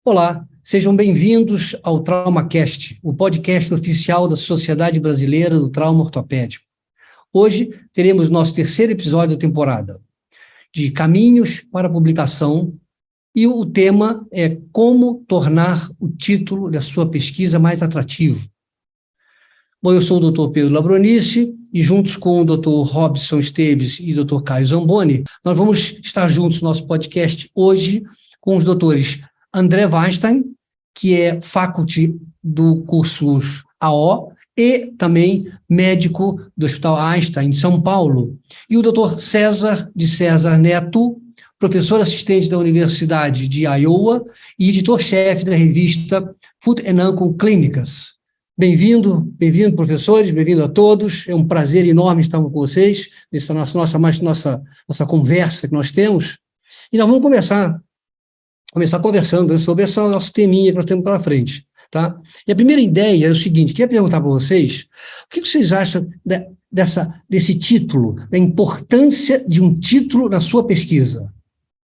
Olá, sejam bem-vindos ao TraumaCast, o podcast oficial da Sociedade Brasileira do Trauma Ortopédico. Hoje teremos nosso terceiro episódio da temporada, de caminhos para a publicação, e o tema é como tornar o título da sua pesquisa mais atrativo. Bom, eu sou o Dr. Pedro Labronice e juntos com o Dr. Robson Esteves e o Dr. Caio Zamboni, nós vamos estar juntos no nosso podcast hoje com os doutores André Weinstein, que é faculty do curso AO e também médico do Hospital Einstein, de São Paulo, e o Dr. César de César Neto, professor assistente da Universidade de Iowa e editor-chefe da revista Foot and Ankle Clínicas. Bem-vindo, professores, bem-vindo a todos, é um prazer enorme estar com vocês, nessa nossa conversa que nós temos, e nós vamos começar conversando sobre esse nosso teminha que nós temos pela frente, tá? E a primeira ideia é o seguinte, queria perguntar para vocês, o que vocês acham desse título, da importância de um título na sua pesquisa?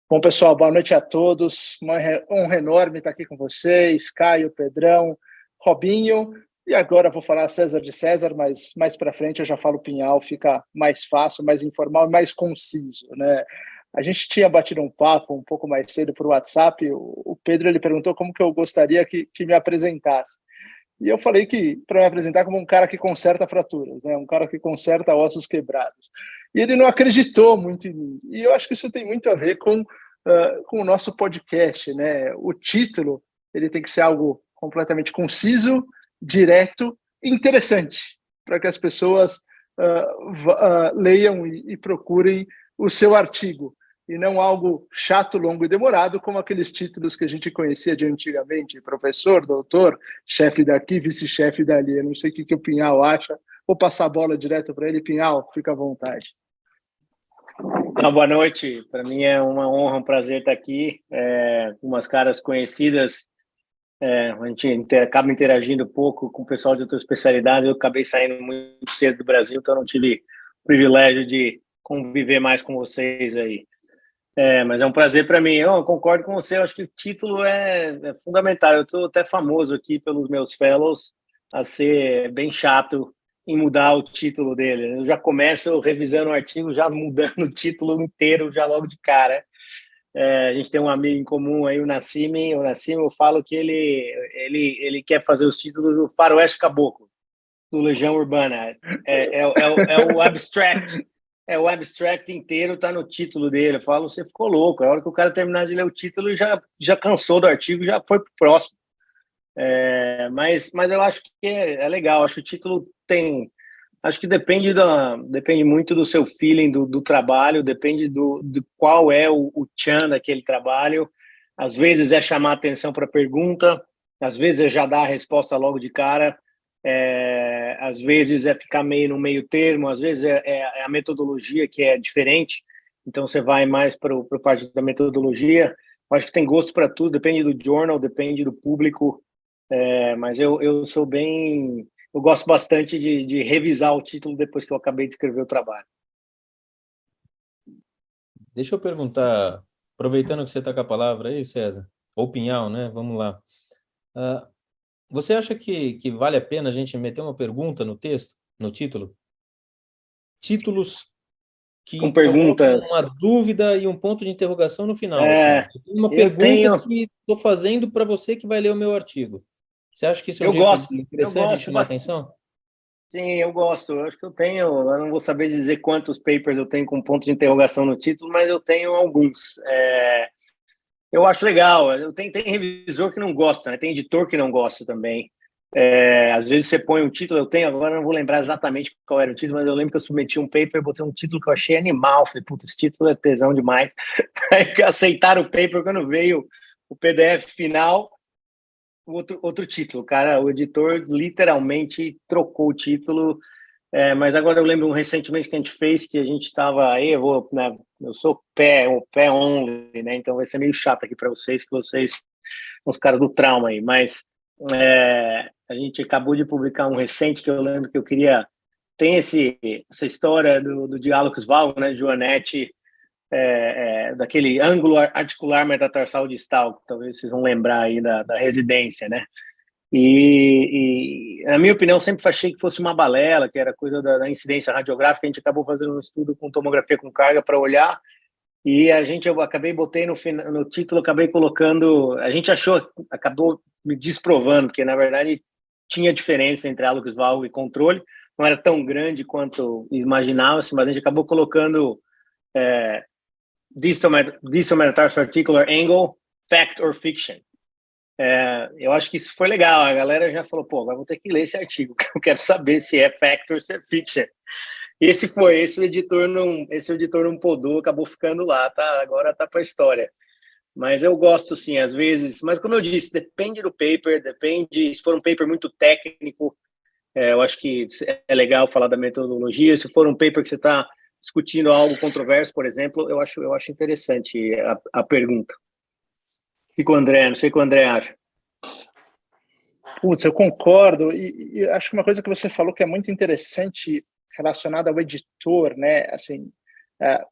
Bom, pessoal, boa noite a todos, uma honra enorme estar aqui com vocês, Caio, Pedrão, Robinho, e agora vou falar César de César, mas mais para frente eu já falo Pinhal, fica mais fácil, mais informal e mais conciso, né? A gente tinha batido um papo um pouco mais cedo por WhatsApp, o Pedro ele perguntou como que eu gostaria que me apresentasse. E eu falei que para me apresentar como um cara que conserta fraturas, né? Um cara que conserta ossos quebrados. E ele não acreditou muito em mim. E eu acho que isso tem muito a ver com o nosso podcast, né? O título ele tem que ser algo completamente conciso, direto e interessante, para que as pessoas leiam e procurem o seu artigo, e não algo chato, longo e demorado, como aqueles títulos que a gente conhecia de antigamente, professor, doutor, chefe daqui, vice-chefe dali. Eu não sei o que o Pinhal acha, vou passar a bola direto para ele. Pinhal, fica à vontade. Boa noite, para mim é uma honra, um prazer estar aqui, com umas caras conhecidas, a gente acaba interagindo pouco com o pessoal de outras especialidades. Eu acabei saindo muito cedo do Brasil, então não tive o privilégio de conviver mais com vocês aí. Mas é um prazer para mim. Eu concordo com você, eu acho que o título é fundamental. Eu estou até famoso aqui pelos meus fellows a ser bem chato em mudar o título dele. Eu já começo revisando o artigo, já mudando o título inteiro, já logo de cara. A gente tem um amigo em comum aí, o Nassim. O Nassim, eu falo que ele quer fazer os títulos do Faroeste Caboclo, do Legião Urbana. É o abstract. O abstract inteiro está no título dele. Eu falo, você ficou louco. A hora que o cara terminar de ler o título, já cansou do artigo, já foi para o próximo. Mas eu acho que é legal. Acho que o título tem... Acho que depende muito do seu feeling do trabalho, depende do qual é o tchan daquele trabalho. Às vezes é chamar atenção para a pergunta, às vezes é já dar a resposta logo de cara. Às vezes é ficar meio no meio termo, às vezes é a metodologia que é diferente, então você vai mais para a parte da metodologia. Eu acho que tem gosto para tudo, depende do journal, depende do público, mas eu sou bem... Eu gosto bastante de revisar o título depois que eu acabei de escrever o trabalho. Deixa eu perguntar, aproveitando que você está com a palavra aí, César, ou Pinhal, né? Vamos lá. Você acha que vale a pena a gente meter uma pergunta no texto, no título? Títulos que com perguntas, uma dúvida e um ponto de interrogação no final. Assim. Uma pergunta que estou fazendo para você que vai ler o meu artigo. Você acha que isso é um jeito interessante de chamar atenção? Sim, eu gosto. Eu acho que eu não vou saber dizer quantos papers eu tenho com ponto de interrogação no título, mas eu tenho alguns. Eu acho legal. Tem revisor que não gosta, né? Tem editor que não gosta também. Às vezes você põe um título, agora não vou lembrar exatamente qual era o título, mas eu lembro que eu submeti um paper, botei um título que eu achei animal. Falei, puta, esse título é tesão demais. Aí aceitaram o paper, quando veio o PDF final, outro título, cara. O editor literalmente trocou o título. Mas agora eu lembro recentemente que a gente fez, que a gente estava aí, eu sou o pé only, né? Então vai ser meio chato aqui para vocês, que vocês são os caras do trauma aí, mas a gente acabou de publicar um recente que eu lembro que eu queria... Tem essa história do Diálogos Val, né? Joanete daquele ângulo articular metatarsal distal, que talvez vocês vão lembrar aí da residência, né? E, na minha opinião, sempre achei que fosse uma balela, que era coisa da incidência radiográfica. A gente acabou fazendo um estudo com tomografia com carga para olhar, e eu acabei, botei no título, acabei colocando, a gente acabou me desprovando, que na verdade tinha diferença entre hálux valgo e controle, não era tão grande quanto imaginava-se, mas a gente acabou colocando distal metatarsal articular angle, fact or fiction. Eu acho que isso foi legal. A galera já falou, pô, agora vou ter que ler esse artigo, que eu quero saber se é fact ou se é fiction. Esse o editor não podou, acabou ficando lá, tá? Agora tá para a história. Mas eu gosto, sim, às vezes. Mas como eu disse, depende do paper, depende. Se for um paper muito técnico, eu acho que é legal falar da metodologia. Se for um paper que você está discutindo algo controverso, por exemplo, eu acho interessante a pergunta. Fica o André, não sei o que o André acha. Putz, eu concordo, e acho que uma coisa que você falou que é muito interessante relacionada ao editor, né, assim,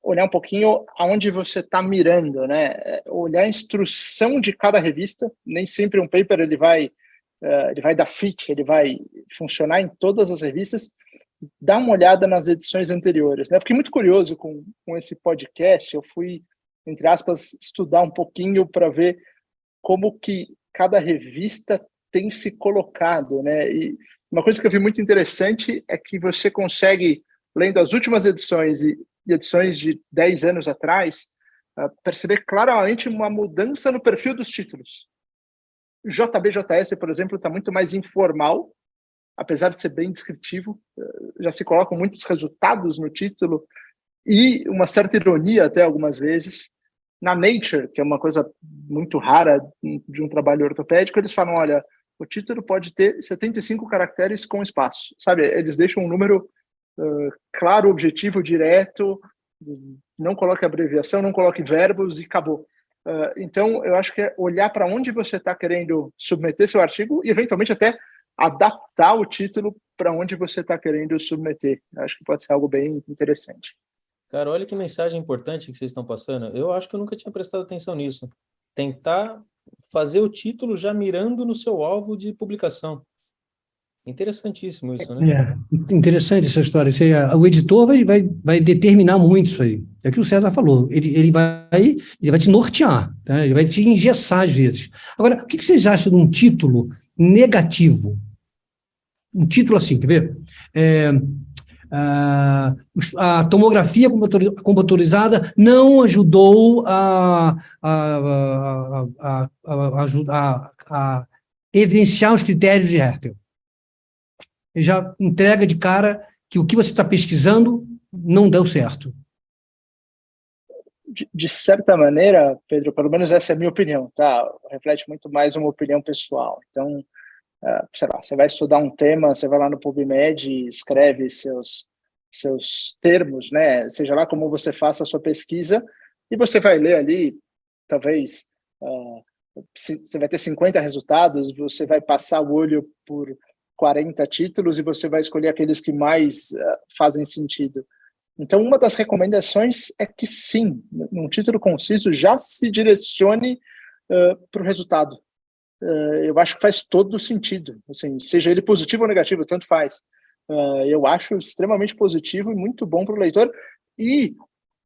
olhar um pouquinho aonde você está mirando, né, olhar a instrução de cada revista. Nem sempre um paper ele vai dar fit, ele vai funcionar em todas as revistas. Dá uma olhada nas edições anteriores, né? Fiquei muito curioso com esse podcast. Eu fui, entre aspas, estudar um pouquinho para ver como que cada revista tem se colocado, né? E uma coisa que eu vi muito interessante é que você consegue, lendo as últimas edições e edições de 10 anos atrás, perceber claramente uma mudança no perfil dos títulos. JBJS, por exemplo, está muito mais informal, apesar de ser bem descritivo. Já se colocam muitos resultados no título e uma certa ironia até algumas vezes. Na Nature, que é uma coisa muito rara de um trabalho ortopédico, eles falam, olha, o título pode ter 75 caracteres com espaço, sabe? Eles deixam um número claro, objetivo, direto, não coloque abreviação, não coloque verbos e acabou. Então, eu acho que é olhar para onde você está querendo submeter seu artigo e, eventualmente, até adaptar o título para onde você está querendo submeter. Eu acho que pode ser algo bem interessante. Cara, olha que mensagem importante que vocês estão passando. Eu acho que eu nunca tinha prestado atenção nisso. Tentar fazer o título já mirando no seu alvo de publicação. Interessantíssimo isso, né? Interessante essa história. O editor vai determinar muito isso aí. É o que o César falou. Ele vai te nortear, tá? Ele vai te engessar às vezes. Agora, o que vocês acham de um título negativo? Um título assim, quer ver? A tomografia computadorizada não ajudou a evidenciar os critérios de Hertel. Ele já entrega de cara que o que você está pesquisando não deu certo. De certa maneira, Pedro, pelo menos essa é a minha opinião, tá? Reflete muito mais uma opinião pessoal. Então, sei lá, você vai estudar um tema, você vai lá no PubMed e escreve seus termos, né? Seja lá como você faça a sua pesquisa, e você vai ler ali, talvez, você vai ter 50 resultados, você vai passar o olho por 40 títulos e você vai escolher aqueles que mais fazem sentido. Então, uma das recomendações é que sim, num título conciso, já se direcione para o resultado. Eu acho que faz todo sentido, assim, seja ele positivo ou negativo, tanto faz. Eu acho extremamente positivo e muito bom para o leitor. E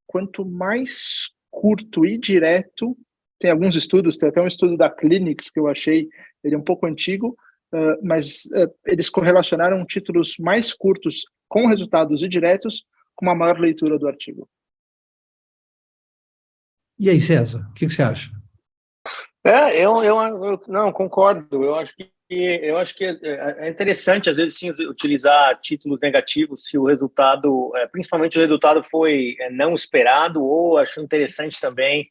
quanto mais curto e direto, tem alguns estudos, tem até um estudo da Clinics que eu achei, ele é um pouco antigo, mas eles correlacionaram títulos mais curtos com resultados e diretos com uma maior leitura do artigo. E aí, César, o que você acha? Eu não concordo. Eu acho que é interessante, às vezes, sim, utilizar títulos negativos se o resultado, principalmente o resultado foi não esperado, ou acho interessante também,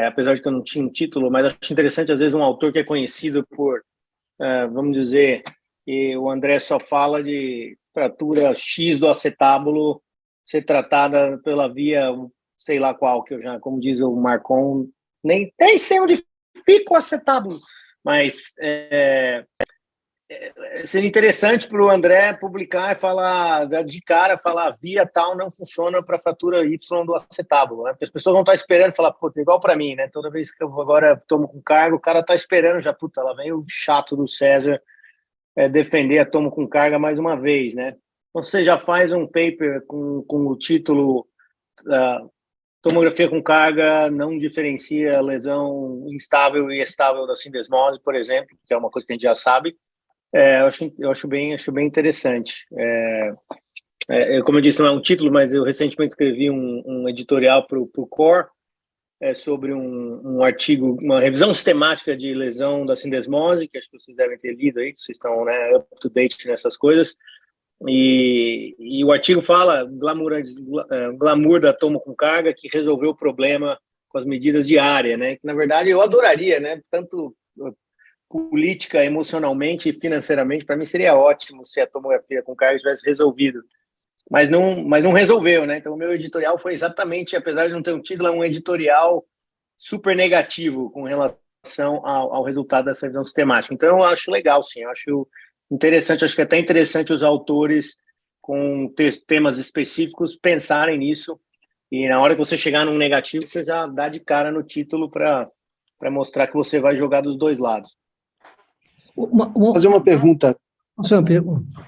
apesar de que eu não tinha um título, mas acho interessante, às vezes, um autor que é conhecido por, vamos dizer, e o André só fala de fratura X do acetábulo ser tratada pela via, sei lá qual, que eu já, como diz o Marcon, nem sei onde fica o acetábulo, mas seria interessante para o André publicar e falar, de cara, falar via tal não funciona para a fratura Y do acetábulo, né? Porque as pessoas vão estar esperando e falar, puta, igual para mim, né? Toda vez que eu agora tomo com carga, o cara está esperando já, puta, lá vem o chato do César defender a tomo com carga mais uma vez, né? Então, você já faz um paper com o título tomografia com carga não diferencia lesão instável e estável da sindesmose, por exemplo, que é uma coisa que a gente já sabe. Eu acho bem interessante. Como eu disse, não é um título, mas eu recentemente escrevi um editorial para o Core sobre um artigo, uma revisão sistemática de lesão da sindesmose, que acho que vocês devem ter lido aí, que vocês estão up to date nessas coisas. E o artigo fala glamour da tomo com carga que resolveu o problema com as medidas de área, né? Que na verdade eu adoraria, né? Tanto política, emocionalmente e financeiramente, para mim seria ótimo se a tomografia com carga tivesse resolvido, mas não resolveu, né? Então o meu editorial foi exatamente, apesar de não ter um título, é um editorial super negativo com relação ao resultado dessa revisão sistemática. Então eu acho legal, sim, eu acho interessante, acho que é até interessante os autores com temas específicos pensarem nisso, e na hora que você chegar num negativo, você já dá de cara no título para mostrar que você vai jogar dos dois lados. Fazer uma pergunta.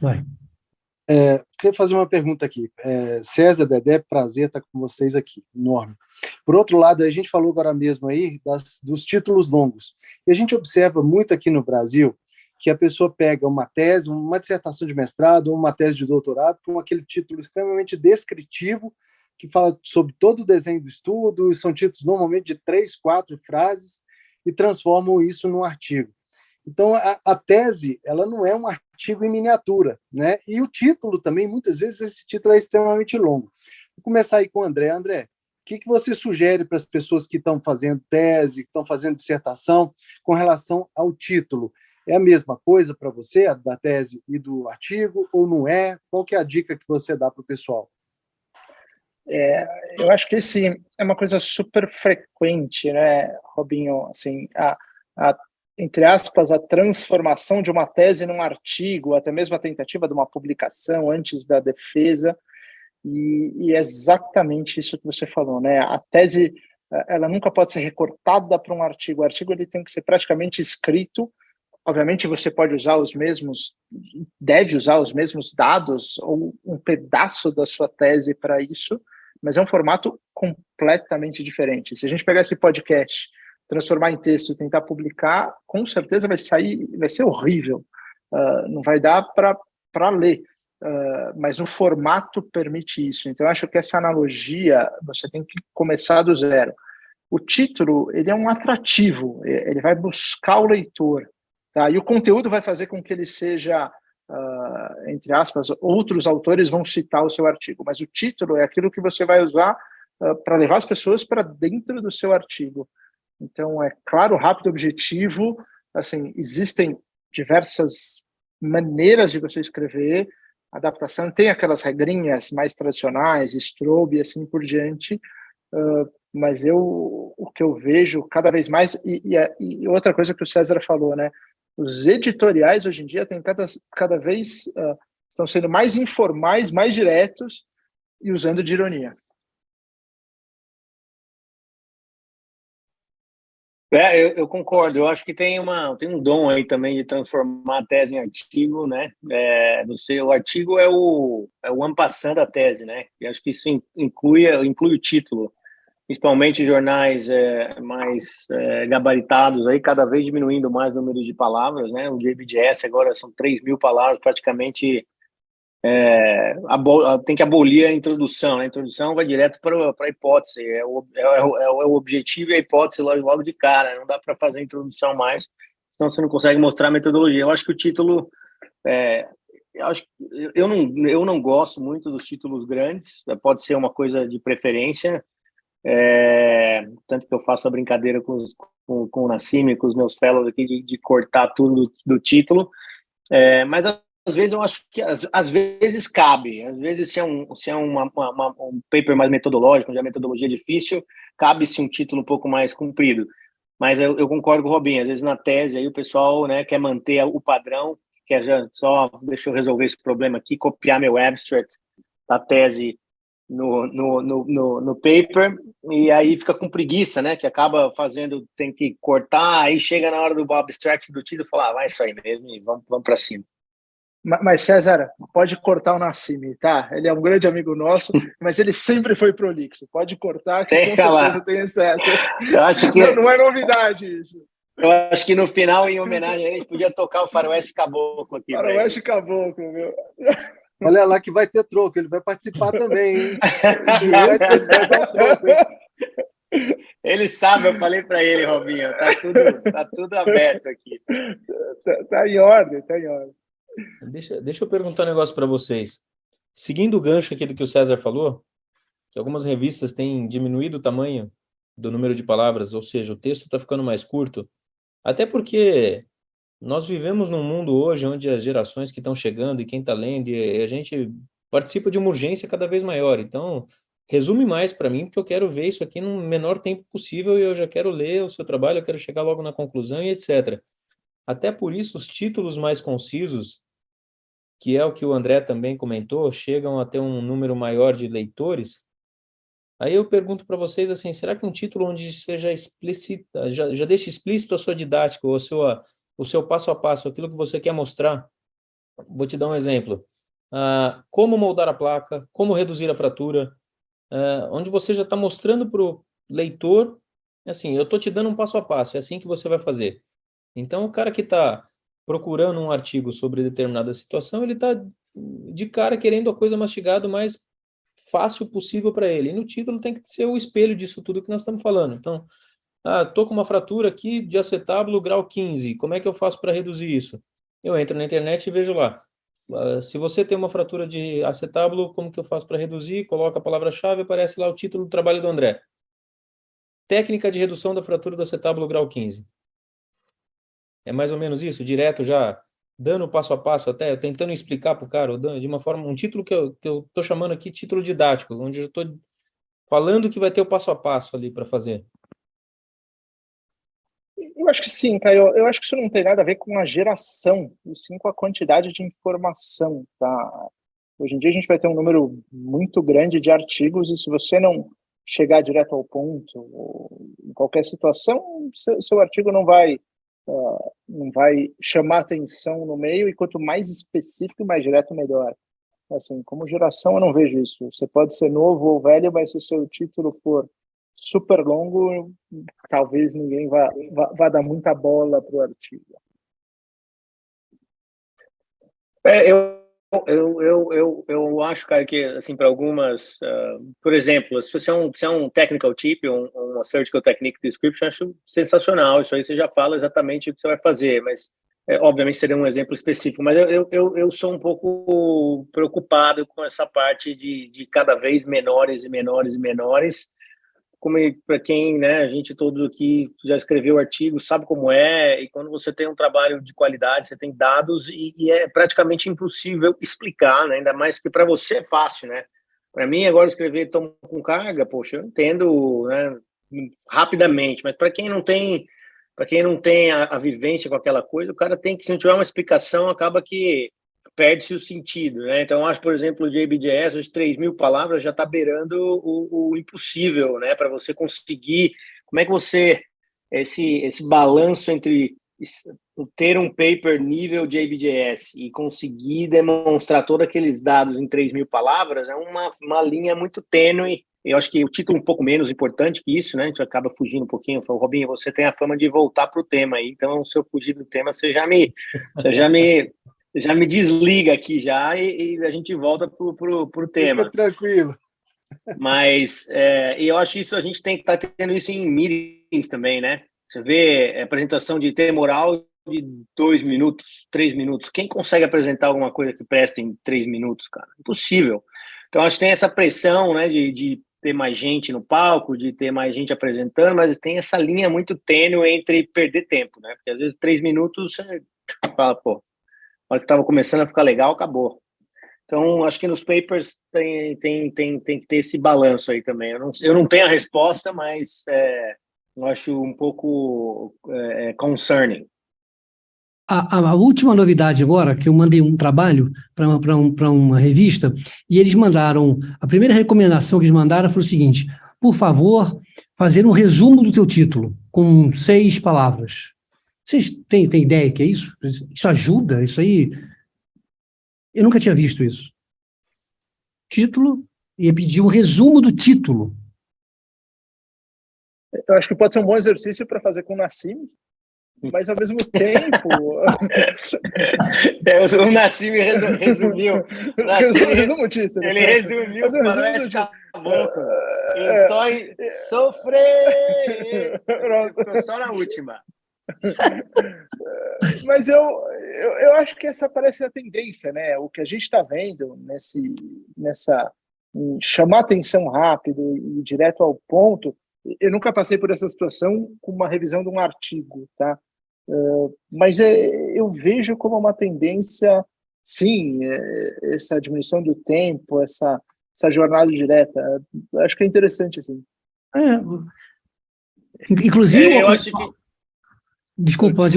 Vai. Queria fazer uma pergunta aqui. César, Dedé, prazer estar com vocês aqui, enorme. Por outro lado, a gente falou agora mesmo aí dos títulos longos. E a gente observa muito aqui no Brasil que a pessoa pega uma tese, uma dissertação de mestrado ou uma tese de doutorado com aquele título extremamente descritivo, que fala sobre todo o desenho do estudo, e são títulos normalmente de 3, 4 frases, e transformam isso num artigo. Então, a tese, ela não é um artigo em miniatura, né? E o título também, muitas vezes, esse título é extremamente longo. Vou começar aí com o André. André, o que você sugere para as pessoas que estão fazendo tese, que estão fazendo dissertação, com relação ao título? É a mesma coisa para você, a da tese e do artigo, ou não é? Qual que é a dica que você dá para o pessoal? Eu acho que esse é uma coisa super frequente, né, Robinho? Assim, entre aspas, a transformação de uma tese num artigo, até mesmo a tentativa de uma publicação antes da defesa, e é exatamente isso que você falou, né? A tese, ela nunca pode ser recortada para um artigo. O artigo ele tem que ser praticamente escrito. Obviamente você pode usar deve usar os mesmos dados ou um pedaço da sua tese para isso, mas é um formato completamente diferente. Se a gente pegar esse podcast, transformar em texto e tentar publicar, com certeza vai ser horrível. Não vai dar para ler. Mas o formato permite isso. Então, eu acho que essa analogia, você tem que começar do zero. O título, ele é um atrativo, ele vai buscar o leitor, tá? E o conteúdo vai fazer com que ele seja, entre aspas, outros autores vão citar o seu artigo, mas o título é aquilo que você vai usar para levar as pessoas para dentro do seu artigo. Então, é claro, rápido, objetivo. Assim, existem diversas maneiras de você escrever. A adaptação tem aquelas regrinhas mais tradicionais, Strobe e assim por diante. Mas o que eu vejo cada vez mais... E outra coisa que o César falou, né? Os editoriais, hoje em dia, tem cada vez... estão sendo mais informais, mais diretos e usando de ironia. Eu concordo. Eu acho que tem um dom aí também de transformar a tese em artigo, né? O artigo é o en passant da tese, né? E acho que isso inclui o título, principalmente jornais mais gabaritados aí, cada vez diminuindo mais o número de palavras, né? O JBJS agora são 3.000 palavras, praticamente. Tem que abolir a introdução, né? A introdução vai direto para a hipótese, é o objetivo e a hipótese logo de cara, não dá para fazer a introdução mais, senão você não consegue mostrar a metodologia. Eu acho que o título, eu não gosto muito dos títulos grandes, pode ser uma coisa de preferência, tanto que eu faço a brincadeira com o Nassim, com os meus fellows aqui, de cortar tudo do título, mas às vezes eu acho que às vezes cabe, às vezes se é um paper mais metodológico, onde a metodologia é difícil, cabe-se um título um pouco mais comprido. Mas eu concordo com o Robinho, às vezes na tese aí o pessoal, né, quer manter o padrão que é só, deixa eu resolver esse problema aqui, copiar meu abstract da tese no paper, e aí fica com preguiça, né? Que acaba fazendo, tem que cortar, aí chega na hora do abstract do título e fala, vai isso aí mesmo, e vamos para cima. Mas, César, pode cortar o Nassimi, tá? Ele é um grande amigo nosso, mas ele sempre foi prolixo. Pode cortar, que com certeza tem excesso. Eu acho que... não é novidade isso. Eu acho que no final, em homenagem a ele, podia tocar o Faroeste Caboclo aqui. Faroeste Caboclo, meu. Olha lá que vai ter troco, ele vai participar também, hein? Vai dar um troco, hein? Ele sabe, eu falei para ele, Robinho, tá tudo aberto aqui. Tá em ordem, tá em ordem. Deixa eu perguntar um negócio para vocês. Seguindo o gancho aqui do que o César falou, que algumas revistas têm diminuído o tamanho do número de palavras, ou seja, o texto está ficando mais curto, até porque nós vivemos num mundo hoje onde as gerações que estão chegando e quem está lendo, e a gente participa de uma urgência cada vez maior. Então, resume mais para mim, porque eu quero ver isso aqui no menor tempo possível e eu já quero ler o seu trabalho, eu quero chegar logo na conclusão e etc. Até por isso, os títulos mais concisos, que é o que o André também comentou, chegam a ter um número maior de leitores. Aí eu pergunto para vocês assim, será que um título onde seja explícita, já deixa explícito a sua didática, ou o seu passo a passo, aquilo que você quer mostrar? Vou te dar um exemplo. Como moldar a placa, como reduzir a fratura, onde você já está mostrando para o leitor, assim, eu estou te dando um passo a passo, é assim que você vai fazer. Então, o cara que está procurando um artigo sobre determinada situação, ele está de cara querendo a coisa mastigada o mais fácil possível para ele. E no título tem que ser o espelho disso tudo que nós estamos falando. Então, estou com uma fratura aqui de acetábulo grau 15, como é que eu faço para reduzir isso? Eu entro na internet e vejo lá. Se você tem uma fratura de acetábulo, como que eu faço para reduzir? Coloca a palavra-chave, aparece lá o título do trabalho do André. Técnica de redução da fratura do acetábulo grau 15. É mais ou menos isso, direto já, dando passo a passo até, tentando explicar para o cara, de uma forma, um título que eu estou chamando aqui título didático, onde eu estou falando que vai ter o passo a passo ali para fazer. Eu acho que sim, Caio. Eu acho que isso não tem nada a ver com a geração, e sim com a quantidade de informação, tá? Hoje em dia a gente vai ter um número muito grande de artigos, e se você não chegar direto ao ponto, ou em qualquer situação, seu artigo não vai chamar atenção no meio, e quanto mais específico e mais direto, melhor. Assim, como geração, eu não vejo isso. Você pode ser novo ou velho, mas se o seu título for super longo, talvez ninguém vá dar muita bola para o artigo. Eu acho, cara, que assim, para algumas, por exemplo, se você é um technical tip, uma surgical technique description, acho sensacional. Isso aí você já fala exatamente o que você vai fazer, mas obviamente seria um exemplo específico. Mas eu sou um pouco preocupado com essa parte de cada vez menores e menores e menores. Como para quem, né, a gente todo aqui já escreveu artigo, sabe como é, e quando você tem um trabalho de qualidade, você tem dados e é praticamente impossível explicar, né, ainda mais que para você é fácil, né? Para mim, agora escrever tom com carga, poxa, eu entendo, né, rapidamente, mas para quem não tem a vivência com aquela coisa, o cara tem que, se não tiver uma explicação, acaba que perde-se o sentido, né? Então, acho, por exemplo, o JBJS, as 3.000 palavras já está beirando o impossível, né? Para você conseguir, como é que você, esse balanço entre ter um paper nível JBJS e conseguir demonstrar todos aqueles dados em 3.000 palavras é uma linha muito tênue. Eu acho que o título é um pouco menos importante que isso, né? A gente acaba fugindo um pouquinho. Falo, Robinho, você tem a fama de voltar para o tema aí, então se eu fugir do tema, você já me desliga aqui já e a gente volta pro tema. Fica tranquilo. Mas eu acho isso, a gente tem que estar tendo isso em meetings também, né? Você vê apresentação de tema oral de 2 minutos, 3 minutos. Quem consegue apresentar alguma coisa que preste em 3 minutos, cara? Impossível. Então, acho que tem essa pressão, né, de ter mais gente no palco, de ter mais gente apresentando, mas tem essa linha muito tênue entre perder tempo, né? Porque às vezes 3 minutos você fala, pô, a hora que estava começando a ficar legal, acabou. Então, acho que nos papers tem que ter esse balanço aí também. Eu não tenho a resposta, mas eu acho um pouco concerning. A última novidade agora, que eu mandei um trabalho para uma revista, e eles mandaram, a primeira recomendação que eles mandaram foi o seguinte: por favor, fazer um resumo do teu título, com 6 palavras. Vocês têm ideia que é isso? Isso ajuda? Isso aí... Eu nunca tinha visto isso. Título, ia pedir um resumo do título. Eu acho que pode ser um bom exercício para fazer com o Nassim, mas ao mesmo tempo... O Nassim resumiu. Resumo o título. Ele resumiu o Faroeste Caboclo. Eu só sofrer. Ficou só na última. Mas eu acho que essa parece a tendência, né? O que a gente está vendo nessa chamar atenção rápido e direto ao ponto. Eu nunca passei por essa situação com uma revisão de um artigo, tá? Mas eu vejo como uma tendência, sim, essa diminuição do tempo, essa jornada direta. Acho que é interessante, assim. Inclusive... eu acho que... Desculpa, pode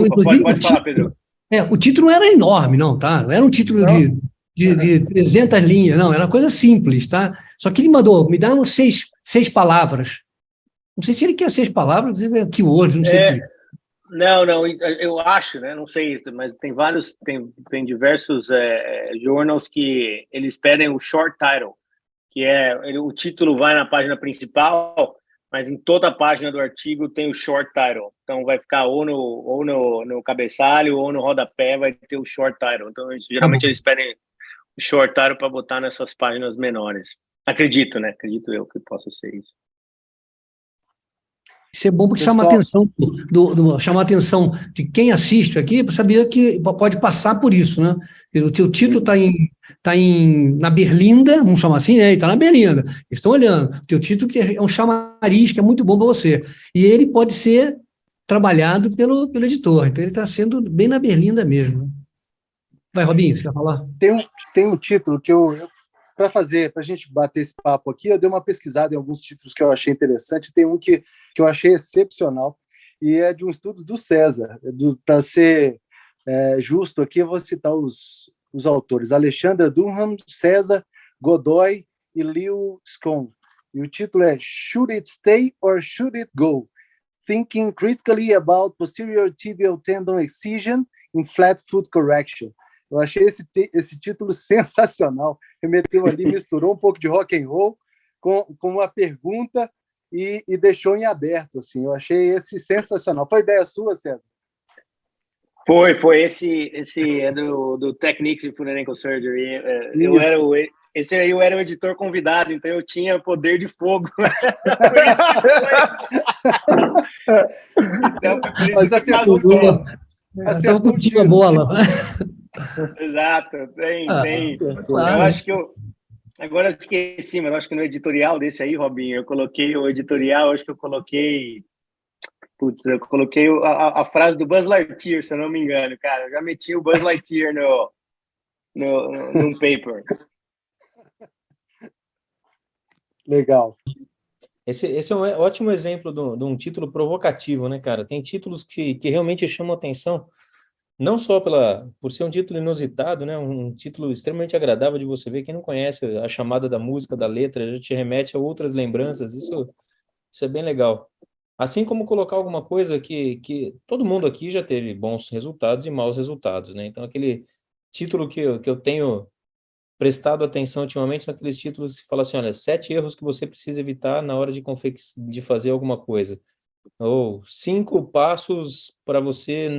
falar, Pedro. O título não era enorme, não, tá? Não era um título de 300 linhas, não, era uma coisa simples, tá? Só que ele mandou, me dá 6 palavras. Não sei se ele quer 6 palavras, que hoje, não sei o que. Não, eu acho, né? Não sei, mas tem diversos journals que eles pedem o short title, que o título vai na página principal, mas em toda a página do artigo tem o short title. Então vai ficar ou no cabeçalho ou no rodapé vai ter o short title. Então geralmente eles pedem o short title para botar nessas páginas menores. Acredito, né? Acredito eu que possa ser isso. Isso é bom porque chama a atenção chama a atenção de quem assiste aqui para saber que pode passar por isso, né? O teu título está na berlinda, vamos chamar assim, né? Está na berlinda. Eles estão olhando. O teu título é um chamariz que é muito bom para você. E ele pode ser trabalhado pelo editor. Então ele está sendo bem na berlinda mesmo. Vai, Robinho, você quer falar? Tem um título que para a gente bater esse papo aqui, eu dei uma pesquisada em alguns títulos que eu achei interessante. Tem um que eu achei excepcional, e é de um estudo do César. Para ser justo aqui, eu vou citar os autores: Alexandre Durham, César Godoy e Leo Scone. E o título é Should It Stay or Should It Go? Thinking Critically About Posterior Tibial Tendon Excision in Flat Foot Correction. Eu achei esse título sensacional. Remeteu ali, misturou um pouco de rock and roll com uma pergunta e deixou em aberto. Assim. Eu achei esse sensacional. Foi ideia sua, César? Foi. Esse é do Techniques in Foot and Ankle Surgery. Esse aí eu era o editor convidado, então eu tinha poder de fogo. Mas estava contigo a bola. Exato, tem. Claro. Eu acho que agora eu esqueci, mas eu acho que no editorial desse aí, Robinho, eu coloquei o editorial, acho que eu coloquei a frase do Buzz Lightyear, se eu não me engano, cara. Eu já meti o Buzz Lightyear num paper. Legal. Esse é um ótimo exemplo de um título provocativo, né, cara? Tem títulos que realmente chamam atenção, não só por ser um título inusitado, né? Um título extremamente agradável de você ver. Quem não conhece a chamada da música, da letra, já te remete a outras lembranças. Isso é bem legal. Assim como colocar alguma coisa que todo mundo aqui já teve bons resultados e maus resultados, né? Então, aquele título que eu tenho prestado atenção ultimamente são aqueles títulos que falam assim, olha, 7 erros que você precisa evitar na hora de fazer alguma coisa. Ou 5 passos para você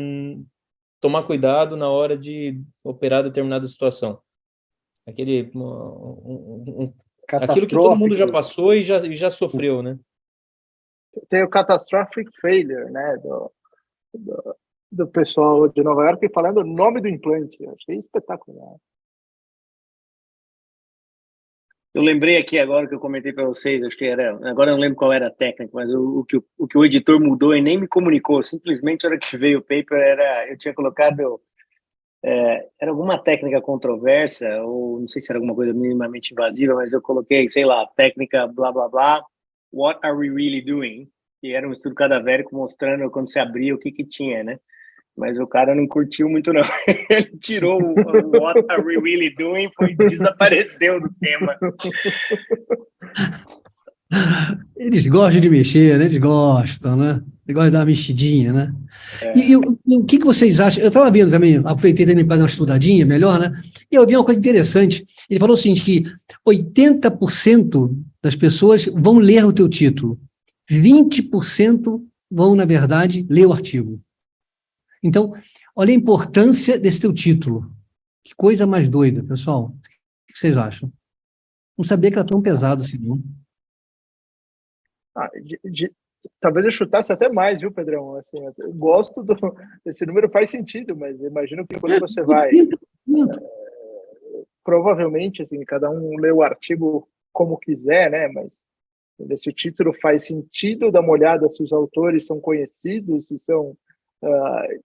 tomar cuidado na hora de operar determinada situação. Aquilo que todo mundo já passou e já sofreu, né? Tem o Catastrophic Failure, né, do pessoal de Nova York falando o nome do implante. Eu achei espetacular. Eu lembrei aqui agora que eu comentei para vocês, acho que agora eu não lembro qual era a técnica, mas o que o editor mudou e nem me comunicou, simplesmente na hora que veio o paper, eu tinha colocado, era alguma técnica controversa, ou não sei se era alguma coisa minimamente invasiva, mas eu coloquei, sei lá, técnica blá blá blá, what are we really doing? Que era um estudo cadavérico mostrando quando se abria o que tinha, né? mas o cara não curtiu muito, não. Ele tirou o What Are We Really Doing e desapareceu do tema. Eles gostam de mexer, né? Eles gostam, né? Eles gostam de dar uma mexidinha, né? E o que vocês acham? Eu estava vendo também, aproveitei também para dar uma estudadinha melhor, né? E eu vi uma coisa interessante. Ele falou o seguinte, que 80% das pessoas vão ler o teu título, 20% vão, na verdade, ler o artigo. Então, olha a importância desse teu título. Que coisa mais doida, pessoal. O que vocês acham? Não sabia que era tão pesado assim, não. Talvez eu chutasse até mais, viu, Pedrão? Assim, eu gosto esse número, faz sentido, mas imagino que quando você vai... provavelmente, assim, cada um lê o artigo como quiser, né? Mas se o título faz sentido, dá uma olhada se os autores são conhecidos, se são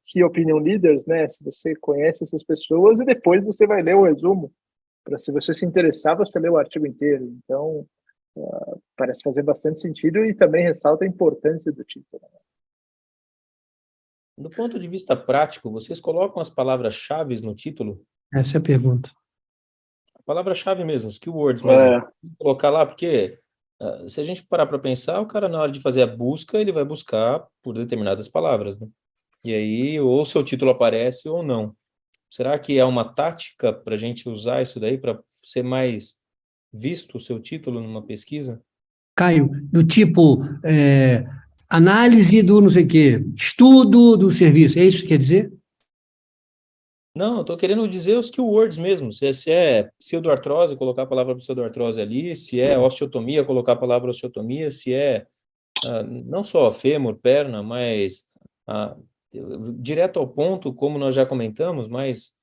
key opinion leaders, né? Se você conhece essas pessoas, e depois você vai ler o resumo, para se você se interessar, você lê o artigo inteiro. Então, parece fazer bastante sentido e também ressalta a importância do título. Do ponto de vista prático, vocês colocam as palavras-chave no título? Essa é a pergunta. A palavra-chave mesmo, os keywords mesmo. Colocar lá, porque se a gente parar para pensar, o cara, na hora de fazer a busca, ele vai buscar por determinadas palavras, né? E aí, ou seu título aparece ou não. Será que é uma tática para a gente usar isso daí para ser mais visto o seu título numa pesquisa? Caio, do tipo, análise do não sei o quê, estudo do serviço, é isso que quer dizer? Não, eu estou querendo dizer os keywords mesmo. Se é pseudoartrose, colocar a palavra pseudoartrose ali. Se é osteotomia, colocar a palavra osteotomia. Se é não só fêmur, perna, mas direto ao ponto, como nós já comentamos, mas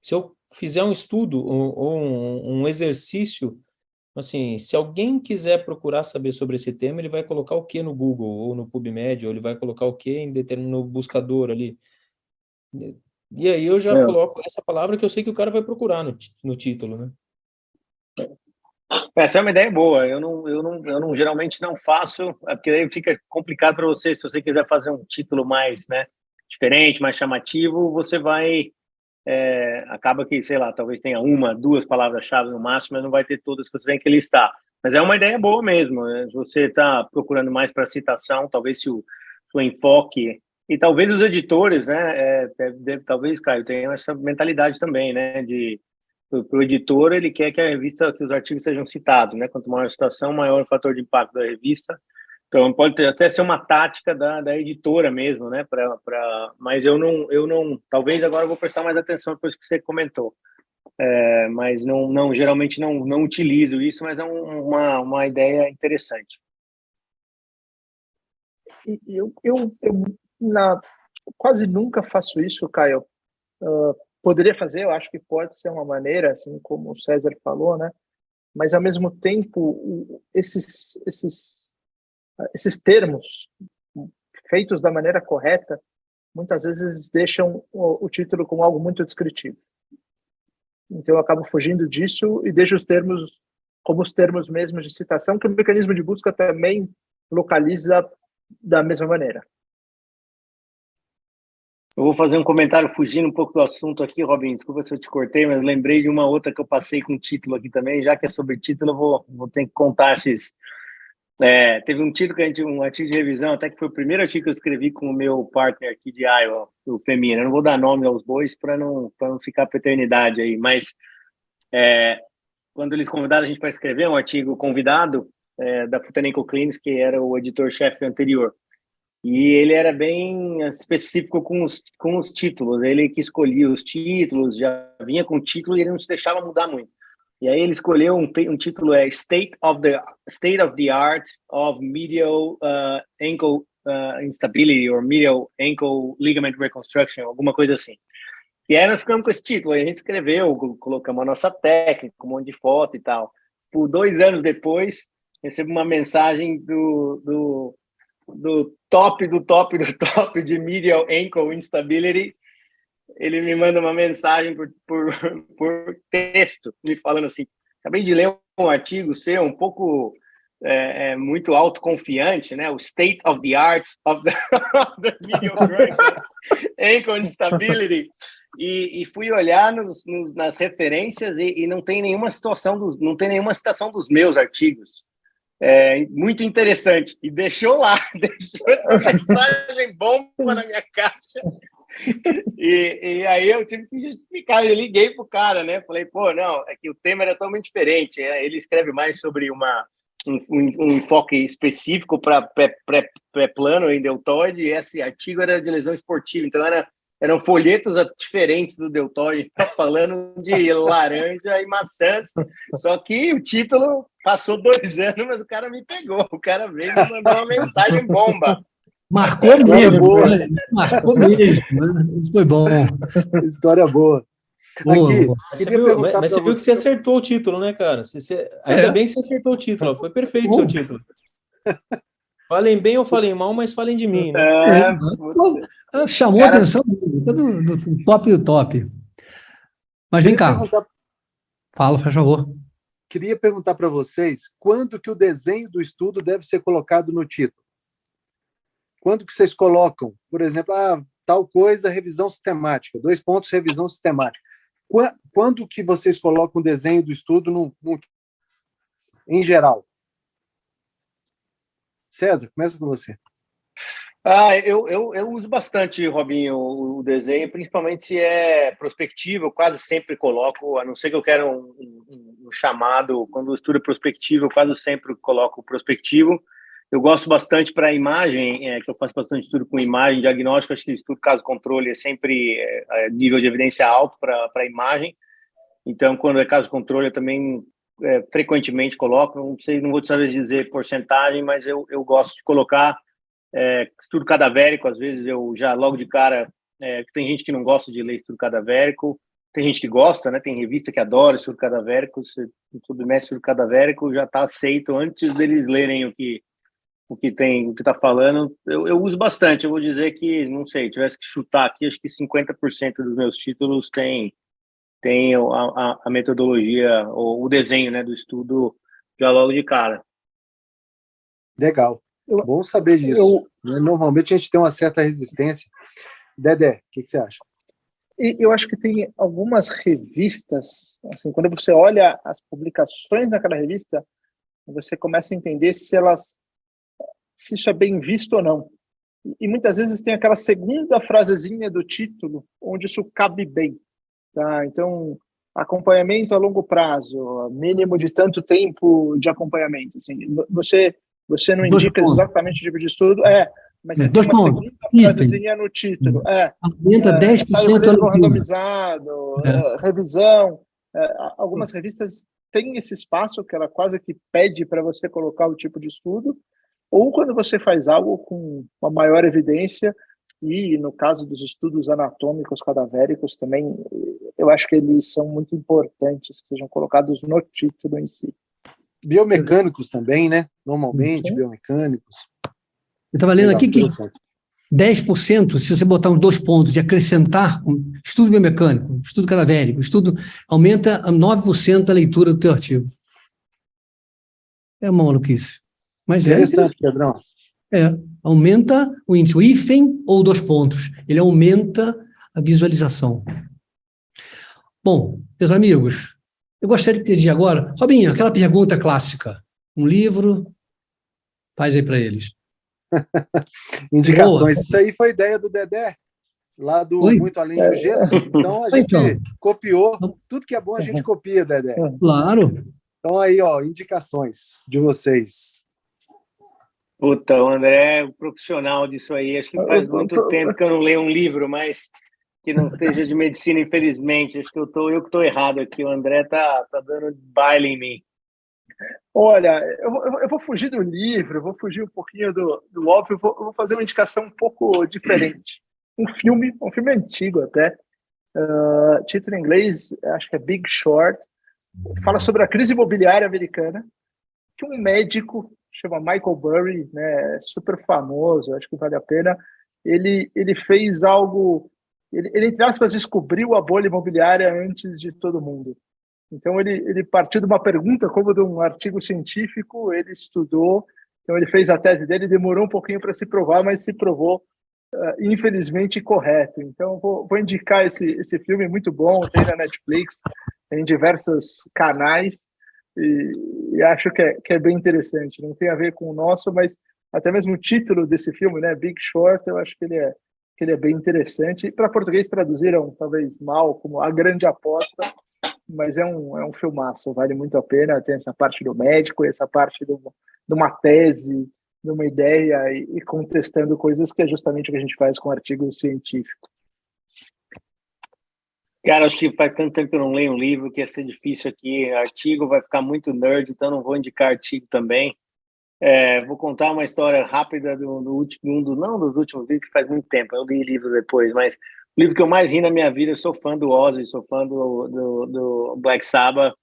se eu fizer um estudo ou um exercício, assim, se alguém quiser procurar saber sobre esse tema, ele vai colocar o que no Google ou no PubMed, ou ele vai colocar o que no buscador ali. E aí eu já coloco essa palavra que eu sei que o cara vai procurar no título, né? Essa é uma ideia boa. Eu não geralmente não faço, porque aí fica complicado para você. Se você quiser fazer um título mais, né, diferente, mais chamativo, você vai acaba que, sei lá, talvez tenha uma, duas palavras-chave no máximo, mas não vai ter todas que você tem que listar. Mas é uma ideia boa mesmo, né? Se você está procurando mais para citação, talvez se o enfoque e talvez os editores, né, talvez, Caio, tenham essa mentalidade também, né, de para o editor, ele quer que a revista, que os artigos sejam citados, né? Quanto maior a citação, maior o fator de impacto da revista. Então, pode até ser uma tática da editora mesmo, né? Mas eu não, talvez agora eu vou prestar mais atenção depois que você comentou. Mas geralmente não utilizo isso, mas é uma ideia interessante. Eu quase nunca faço isso, Caio. Poderia fazer, eu acho que pode ser uma maneira, assim como o César falou, né? Mas, ao mesmo tempo, esses termos feitos da maneira correta, muitas vezes deixam o título como algo muito descritivo. Então, eu acabo fugindo disso e deixo os termos como os termos mesmos de citação, que o mecanismo de busca também localiza da mesma maneira. Eu vou fazer um comentário fugindo um pouco do assunto aqui, Robin, desculpa se eu te cortei, mas lembrei de uma outra que eu passei com título aqui também, já que é sobre título, eu vou ter que contar esses... teve um título um artigo de revisão, até que foi o primeiro artigo que eu escrevi com o meu partner aqui de Iowa, o Femina. Eu não vou dar nome aos bois para não ficar para eternidade aí, mas quando eles convidaram a gente para escrever um artigo convidado da Futanenko Clinics, que era o editor-chefe anterior, e ele era bem específico com os títulos, ele que escolhia os títulos, já vinha com o título e ele não se deixava mudar muito. E aí ele escolheu um título, State of the Art of Medial Ankle Instability, or Medial Ankle Ligament Reconstruction, alguma coisa assim. E aí nós ficamos com esse título, aí a gente escreveu, colocamos a nossa técnica, um monte de foto e tal. Por 2 anos depois, recebo uma mensagem do top de Medial Ankle Instability. Ele me manda uma mensagem por texto, me falando assim: acabei de ler um artigo seu um pouco muito autoconfiante, né? O state of the art of the mediocrity and instability. E fui olhar nas referências e não tem nenhuma citação dos meus artigos. Muito interessante. E deixou deixou essa mensagem bomba na minha caixa. E aí eu tive que justificar, eu liguei pro cara, né? Falei, pô, não, é que o tema era totalmente diferente. Ele escreve mais sobre um enfoque específico para pré-plano em deltoide, e esse artigo era de lesão esportiva, então eram folhetos diferentes do deltoide, tá falando de laranja e maçãs, só que o título passou 2 anos, mas o cara me pegou, o cara veio e me mandou uma mensagem bomba. Marcou mesmo, né? Marcou mesmo, né? Isso foi bom. História boa. Boa. Mas você viu que você acertou o título, né, cara? Ainda bem que você acertou o título, foi perfeito o seu título. Falem bem ou falem mal, mas falem de mim, né? Chamou a atenção do top do top. Mas vem cá. Fala, faz favor. Queria perguntar para vocês, quando que o desenho do estudo deve ser colocado no título? Quando que vocês colocam, por exemplo, tal coisa, revisão sistemática, 2 pontos, revisão sistemática. Quando que vocês colocam o desenho do estudo em geral? César, começa com você. Eu uso bastante, Robinho, o desenho, principalmente se é prospectivo, eu quase sempre coloco, a não ser que eu quero um chamado, quando o estudo é prospectivo, eu quase sempre coloco o prospectivo. Eu gosto bastante para imagem, que eu faço bastante estudo com imagem, diagnóstico, acho que estudo caso-controle é sempre nível de evidência alto para imagem. Então, quando é caso-controle, eu também frequentemente coloco, não vou saber dizer porcentagem, mas eu gosto de colocar estudo cadavérico, às vezes eu já logo de cara, tem gente que não gosta de ler estudo cadavérico, tem gente que gosta, né? Tem revista que adora estudo cadavérico, se submete estudo cadavérico, já está aceito antes deles lerem o que está falando. Eu uso bastante, eu vou dizer que, não sei, tivesse que chutar aqui, acho que 50% dos meus títulos tem a metodologia, ou o desenho, né, do estudo já logo de cara. Legal, bom saber disso. Normalmente a gente tem uma certa resistência. Dedé, o que você acha? Eu acho que tem algumas revistas, assim, quando você olha as publicações daquela revista, você começa a entender se isso é bem visto ou não. E muitas vezes tem aquela segunda frasezinha do título, onde isso cabe bem. Tá? Então, acompanhamento a longo prazo, mínimo de tanto tempo de acompanhamento. Assim, você não indica exatamente o tipo de estudo, mas você tem uma segunda frasezinha no título. Aumenta 10% ensaio clínico randomizado, revisão. Algumas revistas têm esse espaço que ela quase que pede para você colocar o tipo de estudo, ou quando você faz algo com uma maior evidência. E no caso dos estudos anatômicos cadavéricos também, eu acho que eles são muito importantes que sejam colocados no título em si. Biomecânicos também, né? Normalmente, biomecânicos. Eu estava lendo aqui que 10%, se você botar uns 2 pontos e acrescentar estudo biomecânico, estudo cadavérico, aumenta 9% a leitura do teu artigo. É uma maluquice. Mas interessante, Pedrão. Aumenta o índice, o hífen ou 2 pontos. Ele aumenta a visualização. Bom, meus amigos, eu gostaria de pedir agora, Robinho, aquela pergunta clássica. Um livro, faz aí para eles. Indicações. Isso aí foi ideia do Dedé, lá do Muito Além do Gesso. Então, a gente copiou. Tudo que é bom, a gente copia, Dedé. Claro. Então, aí, indicações de vocês. Puta, o André é um profissional disso aí. Acho que faz muito tempo que eu não leio um livro, mas que não seja de medicina, infelizmente. Acho que eu que estou errado aqui. O André tá dando baile em mim. Olha, eu vou fugir do livro, eu vou fugir um pouquinho do óbvio, eu vou fazer uma indicação um pouco diferente. Um filme antigo até, título em inglês, acho que é Big Short, fala sobre a crise imobiliária americana, que um médico, chama Michael Burry, né, super famoso, acho que vale a pena, ele fez algo, ele entre aspas, descobriu a bolha imobiliária antes de todo mundo. Então, ele partiu de uma pergunta, como de um artigo científico, ele estudou, então ele fez a tese dele, demorou um pouquinho para se provar, mas se provou, infelizmente, correto. Então, vou indicar esse filme, muito bom, tem na Netflix, tem em diversos canais, e acho que é bem interessante. Não tem a ver com o nosso, mas até mesmo o título desse filme, né, Big Short, eu acho que ele é bem interessante. E para português traduziram, talvez mal, como A Grande Aposta, mas é um filmaço, vale muito a pena. Tem essa parte do médico, essa parte de uma tese, de uma ideia, e contestando coisas que é justamente o que a gente faz com artigo científico. Cara, acho que faz tanto tempo que eu não leio um livro que ia ser difícil aqui. Artigo vai ficar muito nerd, então não vou indicar artigo também. Vou contar uma história rápida do último, não dos últimos livros, que faz muito tempo, eu li livro depois, mas o livro que eu mais ri na minha vida, eu sou fã do Ozzy, sou fã do Black Sabbath,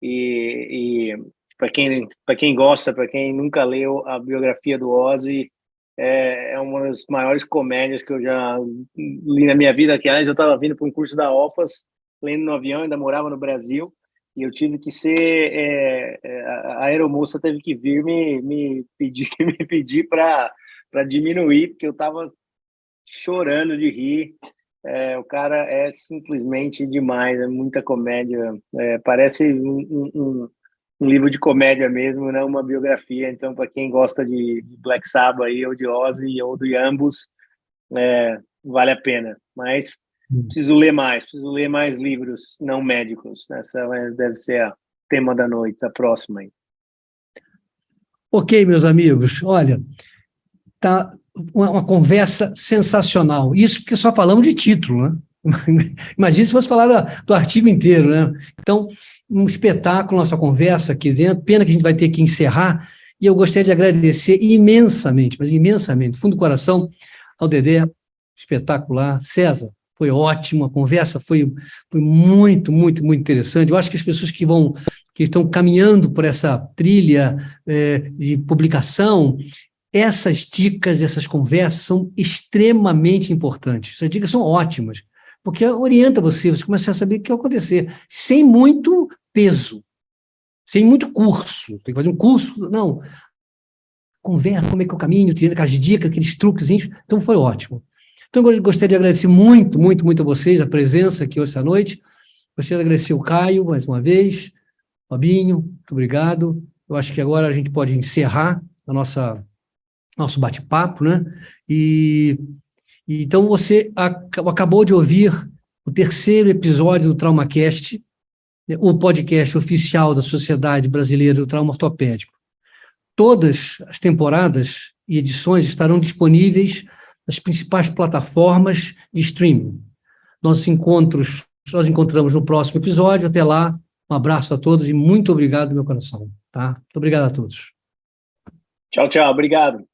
e para quem gosta, para quem nunca leu a biografia do Ozzy, é uma das maiores comédias que eu já li na minha vida. Que, aliás, eu estava vindo para um curso da OFAS, lendo no avião, ainda morava no Brasil, e eu tive que ser... a aeromoça teve que vir me pedir para diminuir, porque eu estava chorando de rir. O cara é simplesmente demais, é muita comédia. Parece um livro de comédia mesmo, não uma biografia. Então, para quem gosta de Black Sabbath aí, ou de Ozzy, ou de ambos, vale a pena. Mas preciso ler mais livros não médicos. Essa deve ser o tema da noite, a próxima aí. Ok, meus amigos, olha, tá uma conversa sensacional. Isso porque só falamos de título, né? Imagina se fosse falar do artigo inteiro, né? Então, um espetáculo nossa conversa aqui dentro. Pena que a gente vai ter que encerrar, e eu gostaria de agradecer imensamente, mas imensamente, fundo do coração, ao Dedé, espetacular. César, foi ótimo, a conversa foi muito, muito, muito interessante. Eu acho que as pessoas que estão caminhando por essa trilha de publicação, essas dicas, essas conversas são extremamente importantes. Essas dicas são ótimas, porque orienta você começa a saber o que vai acontecer, sem muito peso, sem muito curso. Tem que fazer um curso, não. Conversa, como é que é o caminho, tirando aquelas dicas, aqueles truquezinhos. Então, foi ótimo. Então, eu gostaria de agradecer muito, muito, muito a vocês, a presença aqui hoje à noite. Gostaria de agradecer o Caio, mais uma vez. Fabinho, muito obrigado. Eu acho que agora a gente pode encerrar a nosso bate-papo, né? Então, você acabou de ouvir o terceiro episódio do TraumaCast, o podcast oficial da Sociedade Brasileira do Trauma Ortopédico. Todas as temporadas e edições estarão disponíveis nas principais plataformas de streaming. Nós encontramos no próximo episódio. Até lá, um abraço a todos e muito obrigado do meu coração. Tá? Muito obrigado a todos. Tchau, tchau. Obrigado.